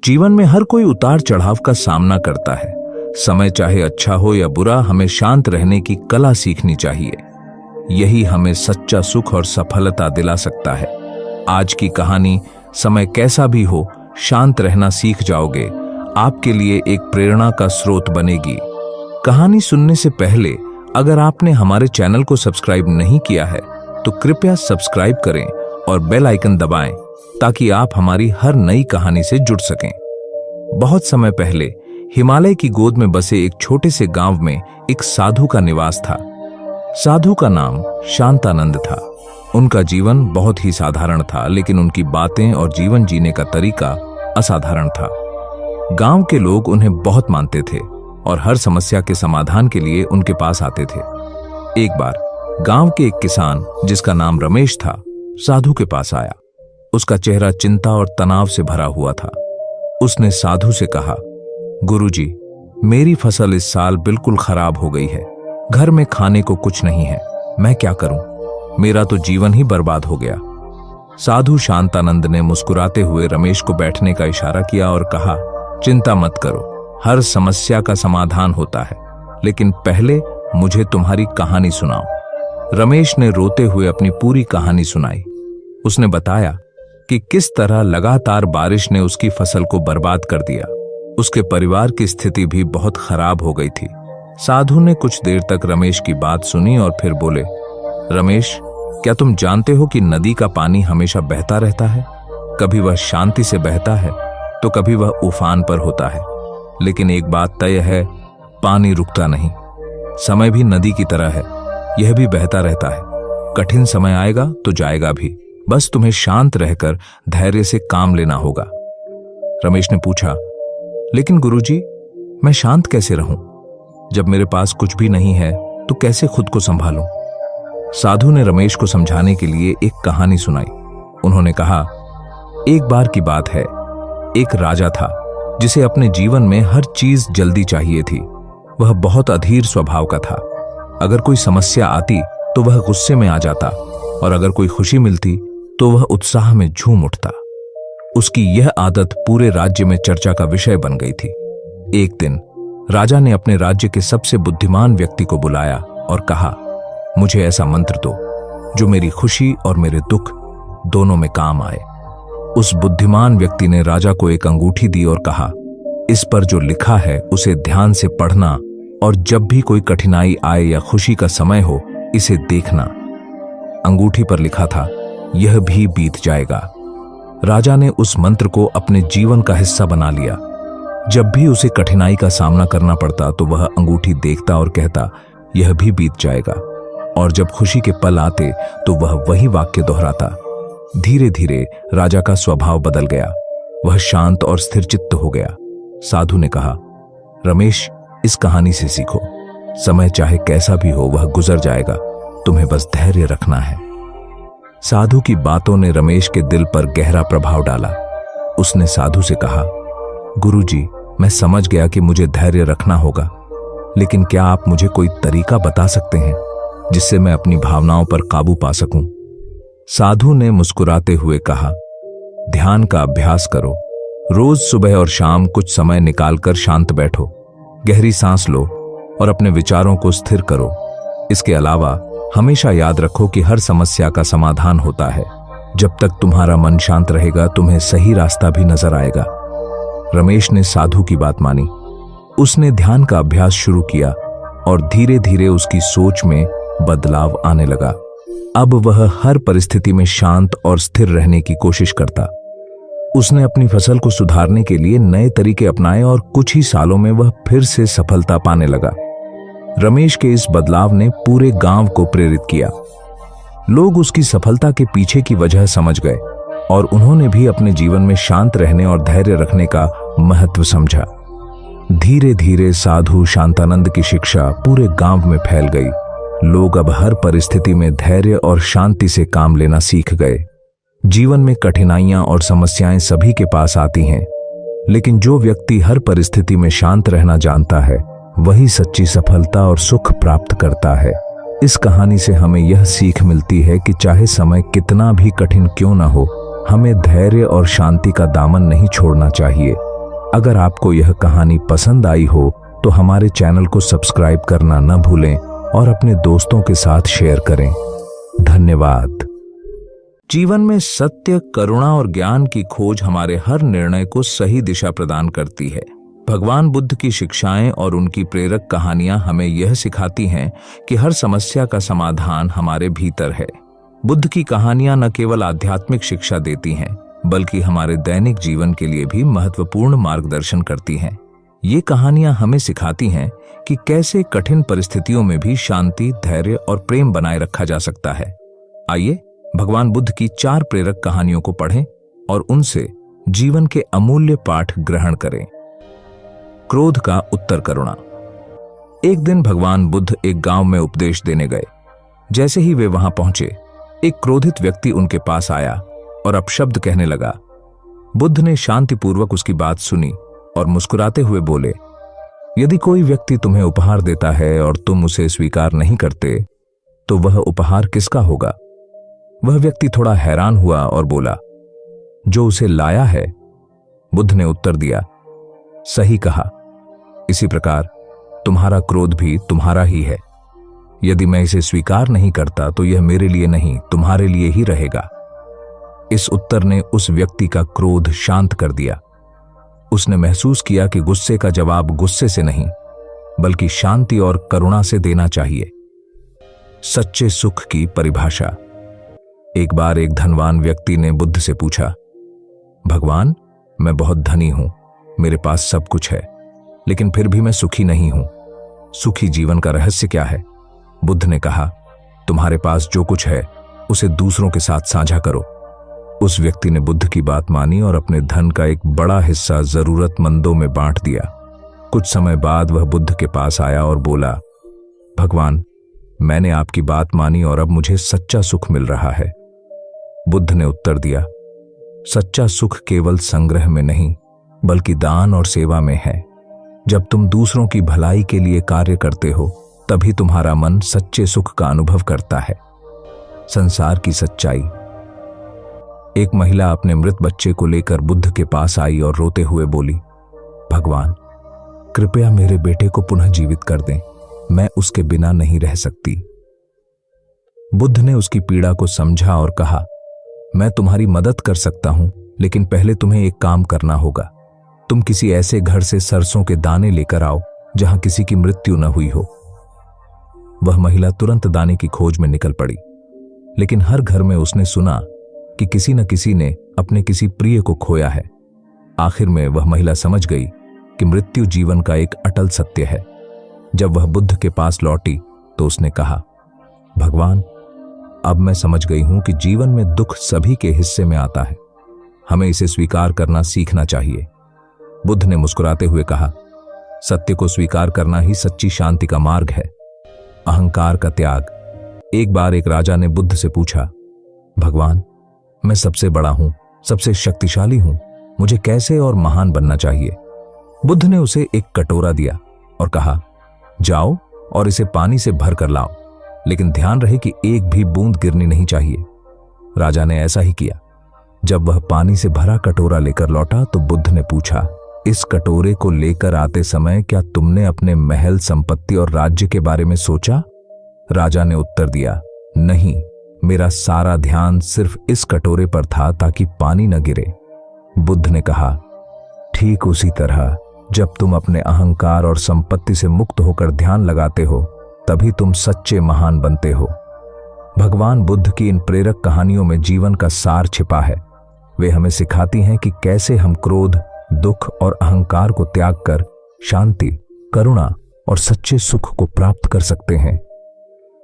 जीवन में हर कोई उतार चढ़ाव का सामना करता है। समय चाहे अच्छा हो या बुरा, हमें शांत रहने की कला सीखनी चाहिए। यही हमें सच्चा सुख और सफलता दिला सकता है। आज की कहानी समय कैसा भी हो, शांत रहना सीख जाओगे, आपके लिए एक प्रेरणा का स्रोत बनेगी। कहानी सुनने से पहले अगर आपने हमारे चैनल को सब्सक्राइब नहीं किया है तो कृपया सब्सक्राइब करें और बेल आइकन दबाएं ताकि आप हमारी हर नई कहानी से जुड़ सकें। बहुत समय पहले हिमालय की गोद में बसे एक छोटे से गांव में एक साधु का निवास था। साधु का नाम शांतानंद था। उनका जीवन बहुत ही साधारण था, लेकिन उनकी बातें और जीवन जीने का तरीका असाधारण था। गांव के लोग उन्हें बहुत मानते थे और हर समस्या के समाधान के लिए उनके पास आते थे। एक बार गांव के एक किसान, जिसका नाम रमेश था, साधु के पास आया। उसका चेहरा चिंता और तनाव से भरा हुआ था। उसने साधु से कहा, गुरुजी, मेरी फसल इस साल बिल्कुल खराब हो गई है। घर में खाने को कुछ नहीं है। मैं क्या करूं? मेरा तो जीवन ही बर्बाद हो गया। साधु शांतानंद ने मुस्कुराते हुए रमेश को बैठने का इशारा किया और कहा, चिंता मत करो, हर समस्या का समाधान होता है, लेकिन पहले मुझे तुम्हारी कहानी सुनाओ। रमेश ने रोते हुए अपनी पूरी कहानी सुनाई। उसने बताया कि किस तरह लगातार बारिश ने उसकी फसल को बर्बाद कर दिया। उसके परिवार की स्थिति भी बहुत खराब हो गई थी। साधु ने कुछ देर तक रमेश की बात सुनी और फिर बोले, रमेश, क्या तुम जानते हो कि नदी का पानी हमेशा बहता रहता है? कभी वह शांति से बहता है तो कभी वह उफान पर होता है, लेकिन एक बात तय है, पानी रुकता नहीं। समय भी नदी की तरह है, यह भी बहता रहता है। कठिन समय आएगा तो जाएगा भी, बस तुम्हें शांत रहकर धैर्य से काम लेना होगा। रमेश ने पूछा, लेकिन गुरुजी, मैं शांत कैसे रहूं? जब मेरे पास कुछ भी नहीं है तो कैसे खुद को संभालूं? साधु ने रमेश को समझाने के लिए एक कहानी सुनाई। उन्होंने कहा, एक बार की बात है, एक राजा था जिसे अपने जीवन में हर चीज जल्दी चाहिए थी। वह बहुत अधीर स्वभाव का था। अगर कोई समस्या आती तो वह गुस्से में आ जाता, और अगर कोई खुशी मिलती तो वह उत्साह में झूम उठता। उसकी यह आदत पूरे राज्य में चर्चा का विषय बन गई थी। एक दिन राजा ने अपने राज्य के सबसे बुद्धिमान व्यक्ति को बुलाया और कहा, मुझे ऐसा मंत्र दो जो मेरी खुशी और मेरे दुख दोनों में काम आए। उस बुद्धिमान व्यक्ति ने राजा को एक अंगूठी दी और कहा, इस पर जो लिखा है उसे ध्यान से पढ़ना, और जब भी कोई कठिनाई आए या खुशी का समय हो, इसे देखना। अंगूठी पर लिखा था, यह भी बीत जाएगा। राजा ने उस मंत्र को अपने जीवन का हिस्सा बना लिया। जब भी उसे कठिनाई का सामना करना पड़ता तो वह अंगूठी देखता और कहता, यह भी बीत जाएगा, और जब खुशी के पल आते तो वह वही वाक्य दोहराता। धीरे धीरे राजा का स्वभाव बदल गया। वह शांत और स्थिर चित्त हो गया। साधु ने कहा, रमेश, इस कहानी से सीखो, समय चाहे कैसा भी हो वह गुजर जाएगा, तुम्हें बस धैर्य रखना है। साधु की बातों ने रमेश के दिल पर गहरा प्रभाव डाला। उसने साधु से कहा, गुरुजी, मैं समझ गया कि मुझे धैर्य रखना होगा, लेकिन क्या आप मुझे कोई तरीका बता सकते हैं जिससे मैं अपनी भावनाओं पर काबू पा सकूं? साधु ने मुस्कुराते हुए कहा, ध्यान का अभ्यास करो। रोज सुबह और शाम कुछ समय निकालकर शांत बैठो, गहरी सांस लो और अपने विचारों को स्थिर करो। इसके अलावा हमेशा याद रखो कि हर समस्या का समाधान होता है। जब तक तुम्हारा मन शांत रहेगा, तुम्हें सही रास्ता भी नजर आएगा। रमेश ने साधु की बात मानी। उसने ध्यान का अभ्यास शुरू किया और धीरे धीरे उसकी सोच में बदलाव आने लगा। अब वह हर परिस्थिति में शांत और स्थिर रहने की कोशिश करता। उसने अपनी फसल को सुधारने के लिए नए तरीके अपनाए और कुछ ही सालों में वह फिर से सफलता पाने लगा। रमेश के इस बदलाव ने पूरे गांव को प्रेरित किया। लोग उसकी सफलता के पीछे की वजह समझ गए और उन्होंने भी अपने जीवन में शांत रहने और धैर्य रखने का महत्व समझा। धीरे धीरे साधु शांतानंद की शिक्षा पूरे गांव में फैल गई। लोग अब हर परिस्थिति में धैर्य और शांति से काम लेना सीख गए। जीवन में कठिनाइयां और समस्याएं सभी के पास आती हैं, लेकिन जो व्यक्ति हर परिस्थिति में शांत रहना जानता है, वही सच्ची सफलता और सुख प्राप्त करता है। इस कहानी से हमें यह सीख मिलती है कि चाहे समय कितना भी कठिन क्यों न हो, हमें धैर्य और शांति का दामन नहीं छोड़ना चाहिए। अगर आपको यह कहानी पसंद आई हो तो हमारे चैनल को सब्सक्राइब करना न भूलें और अपने दोस्तों के साथ शेयर करें। धन्यवाद। जीवन में सत्य, करुणा और ज्ञान की खोज हमारे हर निर्णय को सही दिशा प्रदान करती है। भगवान बुद्ध की शिक्षाएं और उनकी प्रेरक कहानियां हमें यह सिखाती हैं कि हर समस्या का समाधान हमारे भीतर है। बुद्ध की कहानियां न केवल आध्यात्मिक शिक्षा देती हैं, बल्कि हमारे दैनिक जीवन के लिए भी महत्वपूर्ण मार्गदर्शन करती हैं। ये कहानियां हमें सिखाती हैं कि कैसे कठिन परिस्थितियों में भी शांति, धैर्य और प्रेम बनाए रखा जा सकता है। आइए भगवान बुद्ध की 4 प्रेरक कहानियों को पढ़ें और उनसे जीवन के अमूल्य पाठ ग्रहण करें। क्रोध का उत्तर करुणा। एक दिन भगवान बुद्ध एक गांव में उपदेश देने गए। जैसे ही वे वहां पहुंचे, एक क्रोधित व्यक्ति उनके पास आया और अपशब्द कहने लगा। बुद्ध ने शांतिपूर्वक उसकी बात सुनी और मुस्कुराते हुए बोले, यदि कोई व्यक्ति तुम्हें उपहार देता है और तुम उसे स्वीकार नहीं करते, तो वह उपहार किसका होगा? वह व्यक्ति थोड़ा हैरान हुआ और बोला, जो उसे लाया है। बुद्ध ने उत्तर दिया, सही कहा। इसी प्रकार तुम्हारा क्रोध भी तुम्हारा ही है। यदि मैं इसे स्वीकार नहीं करता तो यह मेरे लिए नहीं, तुम्हारे लिए ही रहेगा। इस उत्तर ने उस व्यक्ति का क्रोध शांत कर दिया। उसने महसूस किया कि गुस्से का जवाब गुस्से से नहीं, बल्कि शांति और करुणा से देना चाहिए। सच्चे सुख की परिभाषा। एक बार एक धनवान व्यक्ति ने बुद्ध से पूछा, भगवान, मैं बहुत धनी हूं, मेरे पास सब कुछ है, लेकिन फिर भी मैं सुखी नहीं हूं। सुखी जीवन का रहस्य क्या है? बुद्ध ने कहा, तुम्हारे पास जो कुछ है उसे दूसरों के साथ साझा करो। उस व्यक्ति ने बुद्ध की बात मानी और अपने धन का एक बड़ा हिस्सा जरूरतमंदों में बांट दिया। कुछ समय बाद वह बुद्ध के पास आया और बोला, भगवान, मैंने आपकी बात मानी और अब मुझे सच्चा सुख मिल रहा है। बुद्ध ने उत्तर दिया, सच्चा सुख केवल संग्रह में नहीं, बल्कि दान और सेवा में है। जब तुम दूसरों की भलाई के लिए कार्य करते हो, तभी तुम्हारा मन सच्चे सुख का अनुभव करता है। संसार की सच्चाई। एक महिला अपने मृत बच्चे को लेकर बुद्ध के पास आई और रोते हुए बोली, भगवान, कृपया मेरे बेटे को पुनः जीवित कर दें, मैं उसके बिना नहीं रह सकती। बुद्ध ने उसकी पीड़ा को समझा और कहा, मैं तुम्हारी मदद कर सकता हूं, लेकिन पहले तुम्हें एक काम करना होगा। तुम किसी ऐसे घर से सरसों के दाने लेकर आओ जहां किसी की मृत्यु न हुई हो। वह महिला तुरंत दाने की खोज में निकल पड़ी, लेकिन हर घर में उसने सुना कि किसी न किसी ने अपने किसी प्रिय को खोया है। आखिर में वह महिला समझ गई कि मृत्यु जीवन का एक अटल सत्य है। जब वह बुद्ध के पास लौटी तो उसने कहा, भगवान, अब मैं समझ गई हूं कि जीवन में दुख सभी के हिस्से में आता है, हमें इसे स्वीकार करना सीखना चाहिए। बुद्ध ने मुस्कुराते हुए कहा, सत्य को स्वीकार करना ही सच्ची शांति का मार्ग है। अहंकार का त्याग। एक बार एक राजा ने बुद्ध से पूछा, भगवान, मैं सबसे बड़ा हूं, सबसे शक्तिशाली हूं, मुझे कैसे और महान बनना चाहिए? बुद्ध ने उसे एक कटोरा दिया और कहा, जाओ और इसे पानी से भर कर लाओ, लेकिन ध्यान रहे कि एक भी बूंद गिरनी नहीं चाहिए। राजा ने ऐसा ही किया। जब वह पानी से भरा कटोरा लेकर लौटा तो बुद्ध ने पूछा, इस कटोरे को लेकर आते समय क्या तुमने अपने महल, संपत्ति और राज्य के बारे में सोचा? राजा ने उत्तर दिया, नहीं, मेरा सारा ध्यान सिर्फ इस कटोरे पर था ताकि पानी न गिरे। बुद्ध ने कहा, ठीक उसी तरह जब तुम अपने अहंकार और संपत्ति से मुक्त होकर ध्यान लगाते हो, तभी तुम सच्चे महान बनते हो। भगवान बुद्ध की इन प्रेरक कहानियों में जीवन का सार छिपा है। वे हमें सिखाती हैं कि कैसे हम क्रोध, दुख और अहंकार को त्याग कर शांति, करुणा और सच्चे सुख को प्राप्त कर सकते हैं।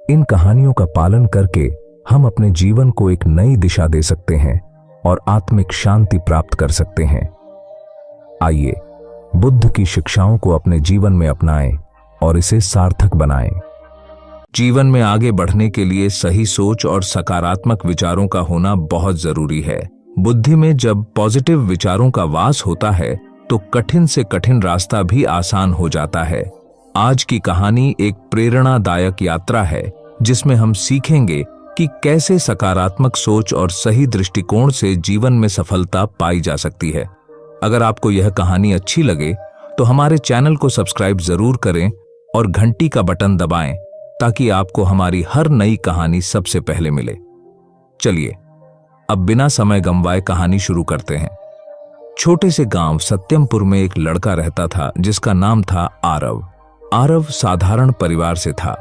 इन कहानियों का पालन करके हम अपने जीवन को एक नई दिशा दे सकते हैं और आत्मिक शांति प्राप्त कर सकते हैं। आइए बुद्ध की शिक्षाओं को अपने जीवन में अपनाएं और इसे सार्थक बनाएं। जीवन में आगे बढ़ने के लिए सही सोच और सकारात्मक विचारों का होना बहुत जरूरी है। बुद्धि में जब पॉजिटिव विचारों का वास होता है तो कठिन से कठिन रास्ता भी आसान हो जाता है। आज की कहानी एक प्रेरणादायक यात्रा है जिसमें हम सीखेंगे कि कैसे सकारात्मक सोच और सही दृष्टिकोण से जीवन में सफलता पाई जा सकती है। अगर आपको यह कहानी अच्छी लगे तो हमारे चैनल को सब्सक्राइब जरूर करें और घंटी का बटन दबाएं ताकि आपको हमारी हर नई कहानी सबसे पहले मिले। चलिए अब बिना समय गंवाए कहानी शुरू करते हैं। छोटे से गांव सत्यमपुर में एक लड़का रहता था जिसका नाम था आरव। आरव साधारण परिवार से था।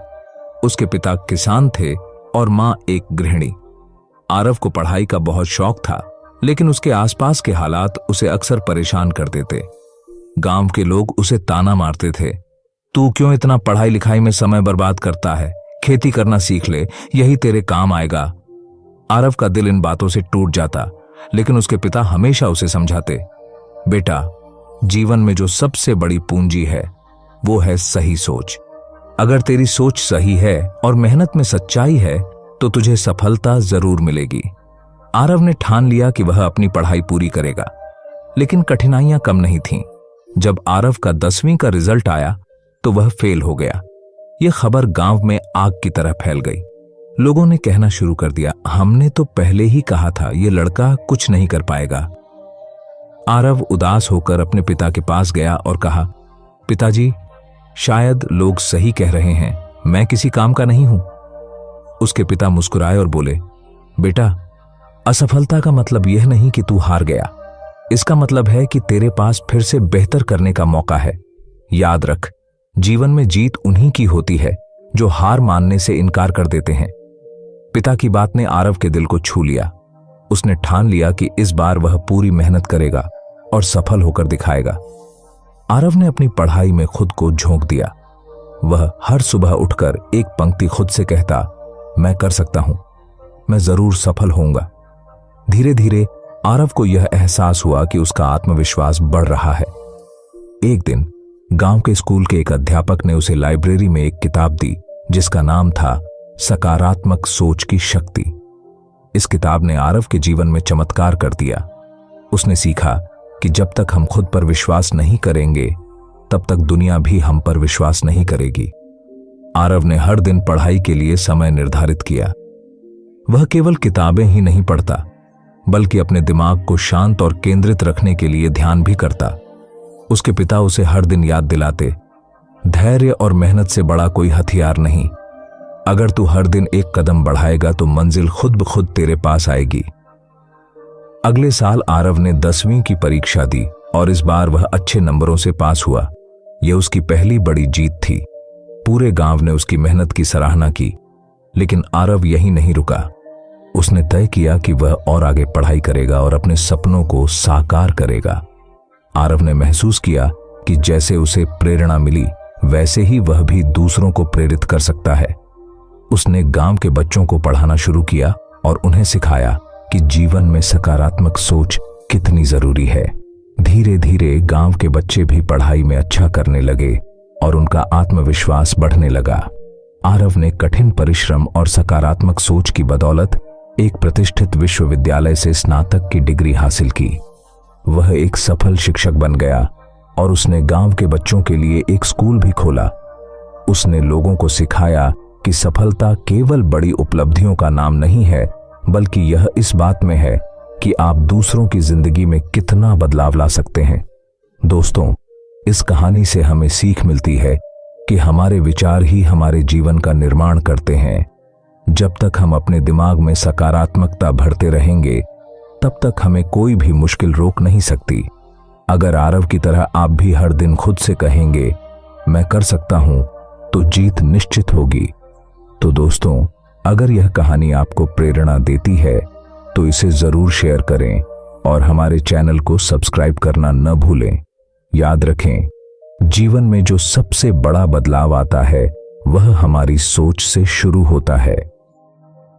उसके पिता किसान थे और मां एक गृहिणी। आरव को पढ़ाई का बहुत शौक था, लेकिन उसके आसपास के हालात उसे अक्सर परेशान कर देते। गांव के लोग उसे ताना मारते थे, तू क्यों इतना पढ़ाई लिखाई में समय बर्बाद करता है, खेती करना सीख ले, यही तेरे काम आएगा। आरव का दिल इन बातों से टूट जाता, लेकिन उसके पिता हमेशा उसे समझाते, बेटा, जीवन में जो सबसे बड़ी पूंजी है वो है सही सोच। अगर तेरी सोच सही है और मेहनत में सच्चाई है तो तुझे सफलता जरूर मिलेगी। आरव ने ठान लिया कि वह अपनी पढ़ाई पूरी करेगा, लेकिन कठिनाइयां कम नहीं थीं। जब आरव का 10वीं का रिजल्ट आया तो वह फेल हो गया। यह खबर गांव में आग की तरह फैल गई। लोगों ने कहना शुरू कर दिया, हमने तो पहले ही कहा था यह लड़का कुछ नहीं कर पाएगा। आरव उदास होकर अपने पिता के पास गया और कहा, पिताजी, शायद लोग सही कह रहे हैं, मैं किसी काम का नहीं हूं। उसके पिता मुस्कुराए और बोले, बेटा, असफलता का मतलब यह नहीं कि तू हार गया। इसका मतलब है कि तेरे पास फिर से बेहतर करने का मौका है। याद रख, जीवन में जीत उन्हीं की होती है जो हार मानने से इनकार कर देते हैं। पिता की बात ने आरव के दिल को छू लिया। उसने ठान लिया कि इस बार वह पूरी मेहनत करेगा और सफल होकर दिखाएगा। आरव ने अपनी पढ़ाई में खुद को झोंक दिया। वह हर सुबह उठकर एक पंक्ति खुद से कहता, मैं कर सकता हूं, मैं जरूर सफल होऊंगा। धीरे धीरे आरव को यह एहसास हुआ कि उसका आत्मविश्वास बढ़ रहा है। एक दिन गांव के स्कूल के एक अध्यापक ने उसे लाइब्रेरी में एक किताब दी जिसका नाम था सकारात्मक सोच की शक्ति। इस किताब ने आरव के जीवन में चमत्कार कर दिया। उसने सीखा कि जब तक हम खुद पर विश्वास नहीं करेंगे तब तक दुनिया भी हम पर विश्वास नहीं करेगी। आरव ने हर दिन पढ़ाई के लिए समय निर्धारित किया। वह केवल किताबें ही नहीं पढ़ता, बल्कि अपने दिमाग को शांत और केंद्रित रखने के लिए ध्यान भी करता। उसके पिता उसे हर दिन याद दिलाते, धैर्य और मेहनत से बड़ा कोई हथियार नहीं। अगर तू हर दिन एक कदम बढ़ाएगा तो मंजिल खुद ब खुद तेरे पास आएगी। अगले साल आरव ने 10वीं की परीक्षा दी और इस बार वह अच्छे नंबरों से पास हुआ। यह उसकी पहली बड़ी जीत थी। पूरे गांव ने उसकी मेहनत की सराहना की, लेकिन आरव यहीं नहीं रुका। उसने तय किया कि वह और आगे पढ़ाई करेगा और अपने सपनों को साकार करेगा। आरव ने महसूस किया कि जैसे उसे प्रेरणा मिली, वैसे ही वह भी दूसरों को प्रेरित कर सकता है। उसने गांव के बच्चों को पढ़ाना शुरू किया और उन्हें सिखाया कि जीवन में सकारात्मक सोच कितनी जरूरी है। धीरे धीरे गांव के बच्चे भी पढ़ाई में अच्छा करने लगे और उनका आत्मविश्वास बढ़ने लगा। आरव ने कठिन परिश्रम और सकारात्मक सोच की बदौलत एक प्रतिष्ठित विश्वविद्यालय से स्नातक की डिग्री हासिल की। वह एक सफल शिक्षक बन गया और उसने गांव के बच्चों के लिए एक स्कूल भी खोला। उसने लोगों को सिखाया कि सफलता केवल बड़ी उपलब्धियों का नाम नहीं है, बल्कि यह इस बात में है कि आप दूसरों की जिंदगी में कितना बदलाव ला सकते हैं। दोस्तों, इस कहानी से हमें सीख मिलती है कि हमारे विचार ही हमारे जीवन का निर्माण करते हैं। जब तक हम अपने दिमाग में सकारात्मकता भरते रहेंगे, तब तक हमें कोई भी मुश्किल रोक नहीं सकती। अगर आरव की तरह आप भी हर दिन खुद से कहेंगे, मैं कर सकता हूं, तो जीत निश्चित होगी। तो दोस्तों, अगर यह कहानी आपको प्रेरणा देती है तो इसे जरूर शेयर करें और हमारे चैनल को सब्सक्राइब करना न भूलें। याद रखें, जीवन में जो सबसे बड़ा बदलाव आता है वह हमारी सोच से शुरू होता है।